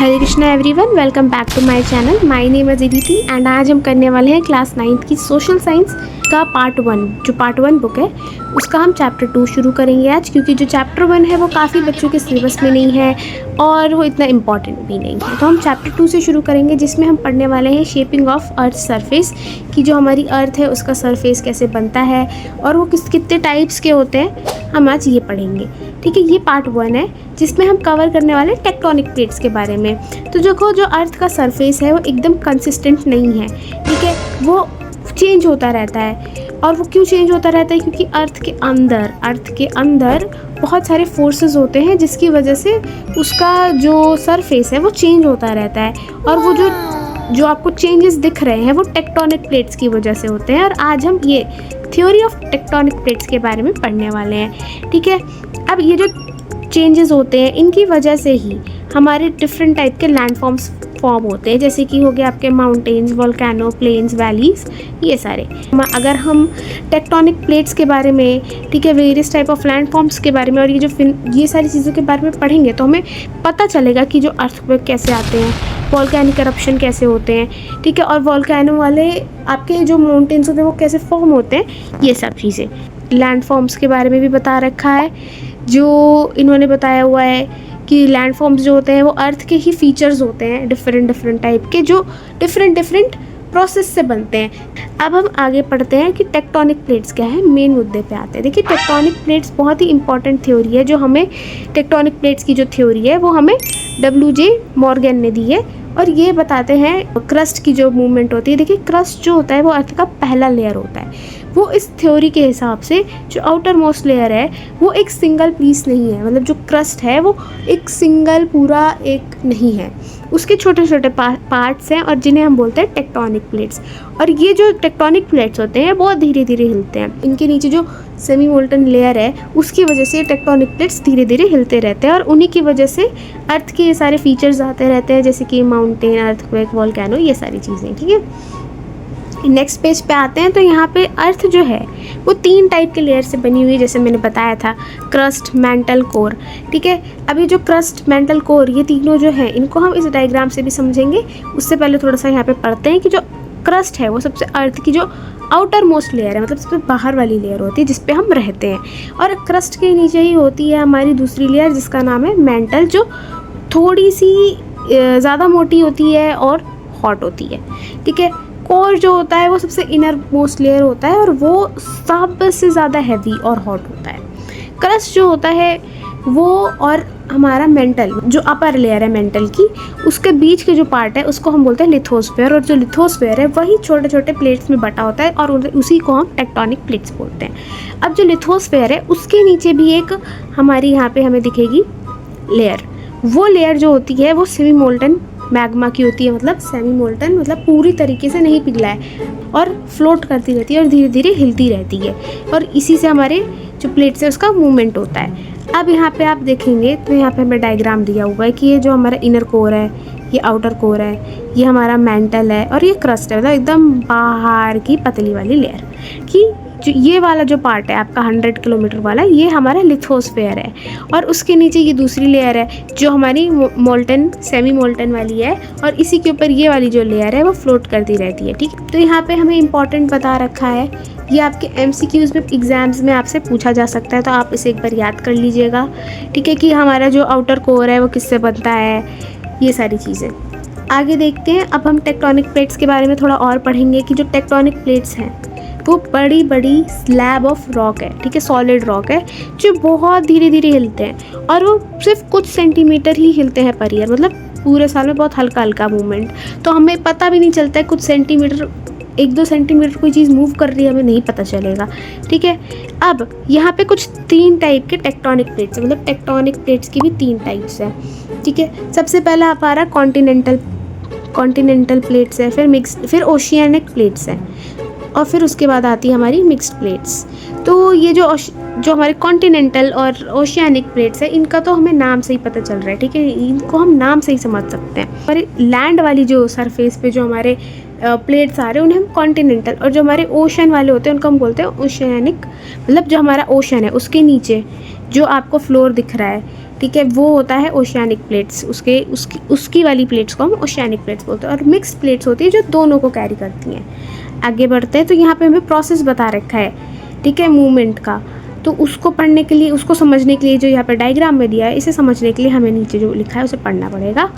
Hare Krishna everyone, welcome back to my channel. My name is Aditi and आज हम करने वाले हैं क्लास 9th की सोशल साइंस का पार्ट 1। जो पार्ट 1 बुक है उसका हम चैप्टर 2 शुरू करेंगे आज, क्योंकि जो चैप्टर 1 है वो काफ़ी बच्चों के सिलेबस में नहीं है और वो इतना इम्पॉर्टेंट भी नहीं है। तो हम चैप्टर 2 से शुरू करेंगे, जिसमें हम पढ़ने वाले हैं शेपिंग ऑफ अर्थ सरफेस, कि जो हमारी अर्थ है उसका सरफेस कैसे बनता है और वो कितने टाइप्स के होते हैं, हम आज ये पढ़ेंगे। ठीक है, ये पार्ट 1 है जिसमें हम कवर करने वाले टेक्टोनिक प्लेट्स के बारे में। तो देखो, जो अर्थ का सरफेस है वो एकदम कंसिस्टेंट नहीं है, ठीक है, वो चेंज होता रहता है। और वो क्यों चेंज होता रहता है? क्योंकि अर्थ के अंदर बहुत सारे फोर्सेस होते हैं, जिसकी वजह से उसका जो सरफेस है वो चेंज होता रहता है। और वो जो आपको चेंजेस दिख रहे हैं वो टेक्टोनिक प्लेट्स की वजह से होते हैं। और आज हम ये थ्योरी ऑफ टेक्टोनिक प्लेट्स के बारे में पढ़ने वाले हैं। ठीक है, अब ये जो चेंजेस होते हैं इनकी वजह से ही हमारे डिफरेंट टाइप के लैंडफॉर्म्स फॉर्म होते हैं, जैसे कि हो गया आपके माउंटेन्स, वोल्केनो, प्लेन्स, वैलीज, ये सारे। अगर हम टेक्टोनिक प्लेट्स के बारे में, ठीक है, वेरियस टाइप ऑफ लैंडफॉर्म्स के बारे में और ये सारी चीज़ों के बारे में पढ़ेंगे तो हमें पता चलेगा कि जो अर्थक्वेक कैसे आते हैं, वोल्केनिक करप्शन कैसे होते हैं, ठीक है, और वोल्केनो वाले आपके जो माउंटेन्स होते हैं वो कैसे फॉर्म होते हैं, ये सब चीज़ें। लैंडफॉर्म्स के बारे में भी बता रखा है, जो इन्होंने बताया हुआ है कि लैंडफॉर्म्स जो होते हैं वो अर्थ के ही फीचर्स होते हैं, डिफरेंट टाइप के, जो डिफरेंट प्रोसेस से बनते हैं। अब हम आगे पढ़ते हैं कि टेक्टोनिक प्लेट्स क्या है, मेन मुद्दे पे आते हैं। देखिए, टेक्टोनिक प्लेट्स बहुत ही इंपॉर्टेंट थ्योरी है, जो हमें टेक्टोनिक प्लेट्स की जो थ्योरी है वो हमें W.J. मॉर्गन ने दी है। और ये बताते हैं क्रस्ट की जो मूवमेंट होती है। देखिए, क्रस्ट जो होता है वो अर्थ का पहला लेयर होता है। वो इस थ्योरी के हिसाब से जो आउटर मोस्ट लेयर है वो एक सिंगल पीस नहीं है, मतलब जो क्रस्ट है वो एक सिंगल पूरा एक नहीं है, उसके छोटे छोटे पार्ट्स हैं और जिन्हें हम बोलते हैं टेक्टोनिक प्लेट्स। और ये जो टेक्टोनिक प्लेट्स होते हैं बहुत धीरे धीरे हिलते हैं। इनके नीचे जो सेमी मोल्टन लेयर है उसकी वजह से टेक्टोनिक प्लेट्स धीरे धीरे हिलते रहते हैं और उन्हीं की वजह से अर्थ के ये सारे फीचर्स आते रहते हैं, जैसे कि माउंटेन, अर्थक्वेक, वोल्केनो, ये सारी चीज़ें। ठीक है, नेक्स्ट पेज पे आते हैं। तो यहाँ पे अर्थ जो है वो 3 टाइप के लेयर से बनी हुई है, जैसे मैंने बताया था, क्रस्ट, मेंटल, कोर। ठीक है, अभी जो क्रस्ट, मेंटल, कोर, ये तीनों जो हैं इनको हम इस डायग्राम से भी समझेंगे। उससे पहले थोड़ा सा यहाँ पे पढ़ते हैं कि जो क्रस्ट है वो सबसे अर्थ की जो आउटर मोस्ट लेयर है, मतलब सबसे बाहर वाली लेयर होती है जिस पे हम रहते हैं। और क्रस्ट के नीचे ही होती है हमारी दूसरी लेयर, जिसका नाम है मेंटल, जो थोड़ी सी ज़्यादा मोटी होती है और हॉट होती है। ठीक है, कोर जो होता है वो सबसे इनर मोस्ट लेयर होता है और वो सबसे ज़्यादा हैवी और हॉट होता है। क्रस्ट जो होता है वो, और हमारा मेंटल जो अपर लेयर है मेंटल की, उसके बीच के जो पार्ट है उसको हम बोलते हैं लिथोस्फेयर। और जो लिथोस्फेयर है वही छोटे छोटे प्लेट्स में बटा होता है और उसी को हम टेक्टोनिक प्लेट्स बोलते हैं। अब जो लिथोस्फेयर है उसके नीचे भी एक हमारी यहाँ पे हमें दिखेगी लेयर। वो लेयर जो होती है वो सेमी मोल्टन मैग्मा की होती है, मतलब सेमी मोल्टन मतलब पूरी तरीके से नहीं पिघला है और फ्लोट करती रहती है और धीरे धीरे हिलती रहती है, और इसी से हमारे जो प्लेट्स है उसका मूवमेंट होता है। अब यहाँ पे आप देखेंगे तो यहाँ पे हमें डायग्राम दिया हुआ है कि ये जो हमारा इनर कोर है, ये आउटर कोर है, ये हमारा मेंटल है और ये क्रस्ट है, मतलब एकदम बाहर की पतली वाली लेयर की। जो ये वाला जो पार्ट है आपका 100 किलोमीटर वाला, ये हमारा लिथोस्फेयर है। और उसके नीचे ये दूसरी लेयर है जो हमारी मोल्टन, सेमी मोल्टन वाली है, और इसी के ऊपर ये वाली जो लेयर है वो फ्लोट करती रहती है। ठीक, तो यहाँ पे हमें इम्पॉर्टेंट बता रखा है, ये आपके MCQs में एग्जाम्स में आपसे पूछा जा सकता है, तो आप इसे एक बार याद कर लीजिएगा। ठीक है, कि हमारा जो आउटर कोर है वो किससे बनता है, ये सारी चीज़ें। आगे देखते हैं। अब हम टेक्टोनिक प्लेट्स के बारे में थोड़ा और पढ़ेंगे कि जो टेक्टोनिक प्लेट्स हैं वो बड़ी बड़ी स्लैब ऑफ रॉक है, ठीक है, सॉलिड रॉक है, जो बहुत धीरे धीरे हिलते हैं और वो सिर्फ कुछ सेंटीमीटर ही हिलते हैं पर ईयर, मतलब पूरे साल में बहुत हल्का हल्का मूवमेंट, तो हमें पता भी नहीं चलता है। कुछ सेंटीमीटर, 1-2 सेंटीमीटर कोई चीज़ मूव कर रही है हमें नहीं पता चलेगा। ठीक है, अब यहाँ पे कुछ 3 टाइप के टेक्टोनिक प्लेट्स हैं, मतलब टेक्टोनिक प्लेट्स की भी 3 टाइप्स हैं। ठीक है, सबसे पहला हमारा कॉन्टिनेंटल प्लेट्स है, फिर ओशियानिक प्लेट्स हैं, और फिर उसके बाद आती है हमारी मिक्स्ड प्लेट्स। तो ये जो हमारे कॉन्टिनेंटल और ओशियानिक प्लेट्स है, इनका तो हमें नाम से ही पता चल रहा है। ठीक है, इनको हम नाम से ही समझ सकते हैं। और लैंड वाली जो सरफेस पे जो हमारे प्लेट्स आ रहे हैं उन्हें हम कॉन्टिनेंटल, और जो हमारे ओशन वाले होते हैं उनको हम बोलते हैं ओशियानिक, मतलब जो हमारा ओशन है उसके नीचे जो आपको फ्लोर दिख रहा है ठीक है, वो होता है ओशियानिक प्लेट्स, उसकी वाली प्लेट्स को हम ओशियानिक प्लेट्स बोलते हैं। और मिक्स प्लेट्स होती है जो दोनों को कैरी करती हैं। आगे बढ़ते हैं तो यहाँ पे हमें प्रोसेस बता रखा है, ठीक है, मूवमेंट का। तो उसको पढ़ने के लिए, उसको समझने के लिए जो यहाँ पे डायग्राम में दिया है, इसे समझने के लिए हमें नीचे जो लिखा है उसे पढ़ना पड़ेगा।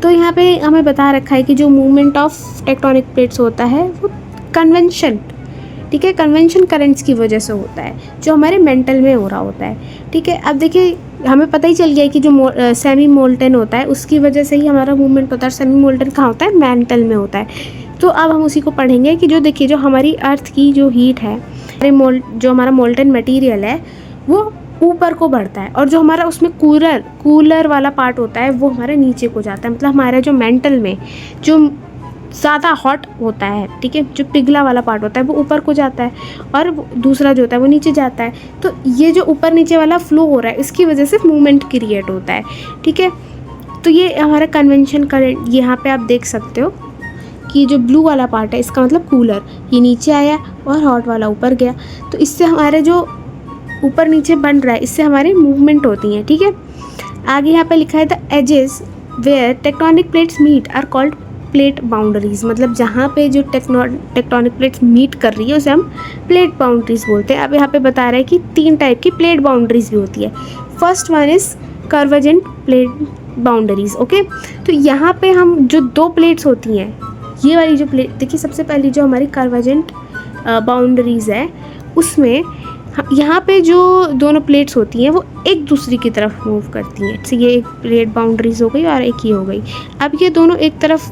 तो यहाँ पे हमें बता रखा है कि जो मूवमेंट ऑफ टेक्टोनिक प्लेट्स होता है वो कन्वेंशन, ठीक है, कन्वेंशन करंट्स की वजह से होता है, जो हमारे मेंटल में हो रहा होता है, ठीक है। अब देखिए हमें पता ही चल गया है कि जो सेमी मोल्टन होता है उसकी वजह से ही हमारा मूवमेंट होता है। सेमी मोल्टन कहाँ होता है? मेंटल में होता है। तो अब हम उसी को पढ़ेंगे कि जो देखिए जो हमारी अर्थ की जो हीट है, जो हमारा मोल्टन मटेरियल है वो ऊपर को बढ़ता है, और जो हमारा उसमें कूलर वाला पार्ट होता है वो हमारे नीचे को जाता है। मतलब हमारे जो मेंटल में जो ज़्यादा हॉट होता है, ठीक है, जो पिघला वाला पार्ट होता है वो ऊपर को जाता है, और दूसरा जो होता है वो नीचे जाता है। तो ये जो ऊपर नीचे वाला फ्लो हो रहा है इसकी वजह से मूवमेंट क्रिएट होता है, ठीक है। तो ये हमारा कन्वेंशन करंट, यहाँ पे आप देख सकते हो कि जो ब्लू वाला पार्ट है इसका मतलब कूलर, ये नीचे आया और हॉट वाला ऊपर गया। तो इससे हमारे जो ऊपर नीचे बन रहा है इससे हमारी मूवमेंट होती है, ठीक है। आगे यहाँ पे लिखा है the edges where tectonic plates meet are called plate boundaries. मतलब जहाँ पे जो टेक्टोनिक प्लेट्स मीट कर रही है उसे हम प्लेट बाउंड्रीज बोलते हैं। अब यहाँ पे बता रहा है कि 3 टाइप की प्लेट बाउंड्रीज भी होती है। First one is convergent plate boundaries, okay. तो यहाँ पे हम जो 2 प्लेट्स होती हैं, ये वाली जो प्लेट देखिए, सबसे पहली जो हमारी कर्वेजेंट बाउंड्रीज है उसमें यहाँ पे जो दोनों प्लेट्स होती हैं वो एक दूसरे की तरफ मूव करती हैं। तो ये एक प्लेट बाउंड्रीज हो गई और एक ये हो गई। अब ये दोनों एक तरफ,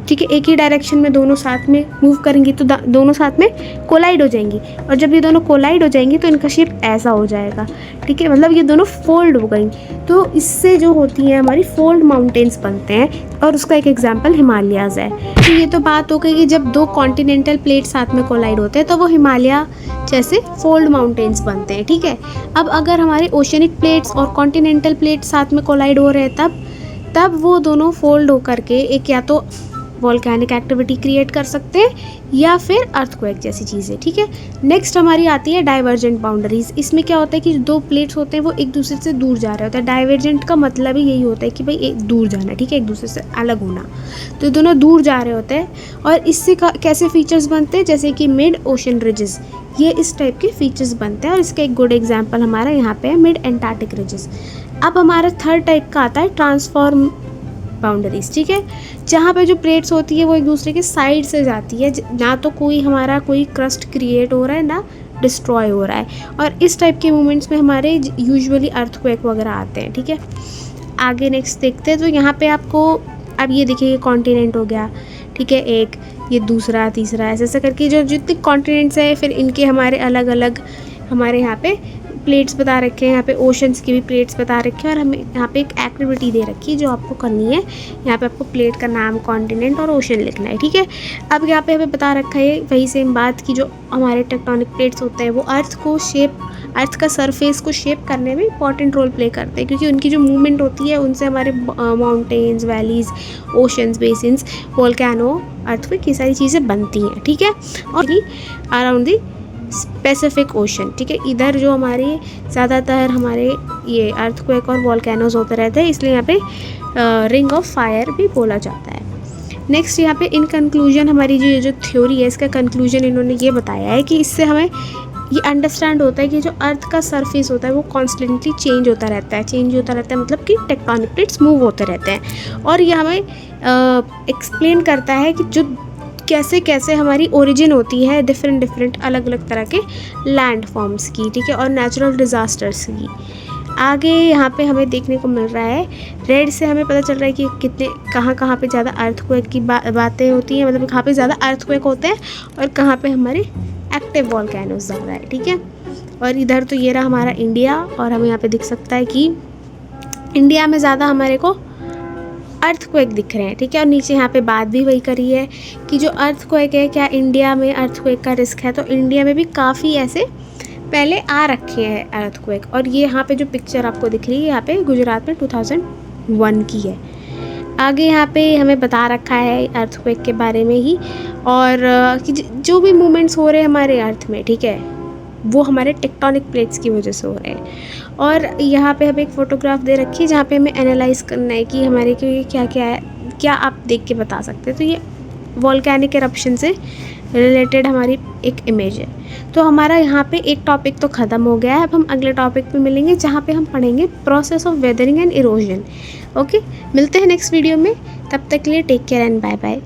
ठीक है, एक ही डायरेक्शन में दोनों साथ में मूव करेंगी तो दोनों साथ में कोलाइड हो जाएंगी, और जब ये दोनों कोलाइड हो जाएंगी तो इनका शेप ऐसा हो जाएगा, ठीक है। मतलब ये दोनों फोल्ड हो गई, तो इससे जो होती हैं हमारी फोल्ड माउंटेन्स बनते हैं, और उसका एक एग्जांपल हिमालयाज है। तो ये तो बात हो गई कि जब 2 कॉन्टिनेंटल प्लेट साथ में कोलाइड होते हैं तो वो हिमालय जैसे फोल्ड माउंटेन्स बनते हैं, ठीक है। अब अगर हमारे ओशियनिक प्लेट्स और कॉन्टिनेंटल प्लेट्स साथ में कोलाइड हो रहे हैं तब वो दोनों फोल्ड होकर के एक या तो वोल्केनिक एक्टिविटी क्रिएट कर सकते हैं या फिर अर्थक्वेक जैसी चीज़ें, ठीक है। नेक्स्ट हमारी आती है डाइवर्जेंट बाउंड्रीज। इसमें क्या होता है कि 2 प्लेट्स होते हैं वो एक दूसरे से दूर जा रहे होते हैं। डाइवर्जेंट का मतलब ही यही होता है कि भाई एक दूर जाना, ठीक है, एक दूसरे से अलग होना। तो दोनों दूर जा रहे होते हैं, और इससे कैसे फीचर्स बनते हैं, जैसे कि मिड ओशन रिजेस, ये इस टाइप के फीचर्स बनते हैं। और इसका एक गुड एग्जाम्पल हमारा यहाँ पे है मिड एंटार्क्टिक रिजेस। अब हमारा थर्ड टाइप का आता है ट्रांसफॉर्म बाउंड्रीज, ठीक है, जहाँ पे जो प्लेट्स होती है वो एक दूसरे के साइड से जाती है, ना तो हमारा कोई क्रस्ट क्रिएट हो रहा है ना डिस्ट्रॉय हो रहा है। और इस टाइप के मूवमेंट्स में हमारे यूजुअली अर्थक्वेक वगैरह आते हैं, ठीक है। आगे नेक्स्ट देखते हैं। तो यहाँ पे आपको अब ये देखिए, ये कॉन्टिनेंट हो गया, ठीक है, एक ये दूसरा तीसरा ऐसे करके जो जितने कॉन्टिनेंट्स है फिर इनके हमारे अलग अलग हमारे यहाँ पे प्लेट्स बता रखे हैं। यहाँ पे ओशंस की भी प्लेट्स बता रखे हैं, और हमें यहाँ पे एक एक्टिविटी दे रखी है जो आपको करनी है। यहाँ पे आपको प्लेट का नाम, कॉन्टिनेंट और ओशन लिखना है, ठीक है। अब यहाँ पे हमें बता रखा है वही सेम बात कि जो हमारे टेक्टोनिक प्लेट्स होते हैं वो अर्थ का सरफेस को शेप करने में इंपॉर्टेंट रोल प्ले करते हैं, क्योंकि उनकी जो मूवमेंट होती है उनसे हमारे mountains, valleys, oceans, basins, volcano, earthquake, ये सारी चीज़ें बनती हैं, ठीक है। और अराउंड दी पैसिफिक ओशन, ठीक है, इधर जो हमारे ज़्यादातर हमारे ये अर्थक्वेक और वॉल्केनोज होते रहते हैं, इसलिए यहाँ पे रिंग ऑफ फायर भी बोला जाता है। नेक्स्ट यहाँ पे इन कंक्लूजन हमारी जो थ्योरी है, इसका कंक्लूजन इन्होंने ये बताया है कि इससे हमें ये अंडरस्टैंड होता है कि जो अर्थ का सरफेस होता है वो कॉन्स्टेंटली चेंज होता रहता है, मतलब कि टेक्टोनिक प्लेट्स मूव होते रहते हैं। और ये हमें एक्सप्लेन करता है कि जो कैसे कैसे हमारी ओरिजिन होती है डिफरेंट अलग अलग तरह के लैंड फॉर्म्स की, ठीक है, और नेचुरल डिज़ास्टर्स की। आगे यहाँ पे हमें देखने को मिल रहा है, रेड से हमें पता चल रहा है कि कितने कहाँ पे ज़्यादा अर्थक्वेक की बातें होती हैं, मतलब कहाँ पे ज़्यादा अर्थक्वेक होते हैं और कहाँ पे हमारे एक्टिव वॉल्केनोज ज़्यादा है, ठीक है। और इधर तो ये रहा हमारा इंडिया, और हमें यहाँ पे दिख सकता है कि इंडिया में ज़्यादा हमारे को अर्थक्वेक दिख रहे हैं, ठीक है। और नीचे यहाँ पे बात भी वही करी है कि जो अर्थक्वेक है, क्या इंडिया में अर्थक्वेक का रिस्क है, तो इंडिया में भी काफ़ी ऐसे पहले आ रखे हैं अर्थक्वेक। और ये यहाँ पे जो पिक्चर आपको दिख रही है यहाँ पे गुजरात में 2001 की है। आगे यहाँ पे हमें बता रखा है अर्थक्वेक के बारे में ही, और कि जो भी मूवमेंट्स हो रहे हैं हमारे अर्थ में, ठीक है, वो हमारे टेक्टोनिक प्लेट्स की वजह से हो रहे हैं। और यहाँ पे हमें एक फ़ोटोग्राफ दे रखी है जहाँ पे हमें एनालाइज़ करना है कि हमारे को ये क्या क्या है, क्या आप देख के बता सकते हैं। तो ये वॉल्केनिक एरप्शन से रिलेटेड हमारी एक इमेज है। तो हमारा यहाँ पे एक टॉपिक तो ख़त्म हो गया है। अब हम अगले टॉपिक पे मिलेंगे जहाँ पे हम पढ़ेंगे process of weathering and erosion. Okay, मिलते हैं नेक्स्ट वीडियो में। तब तक के लिए take care and bye bye.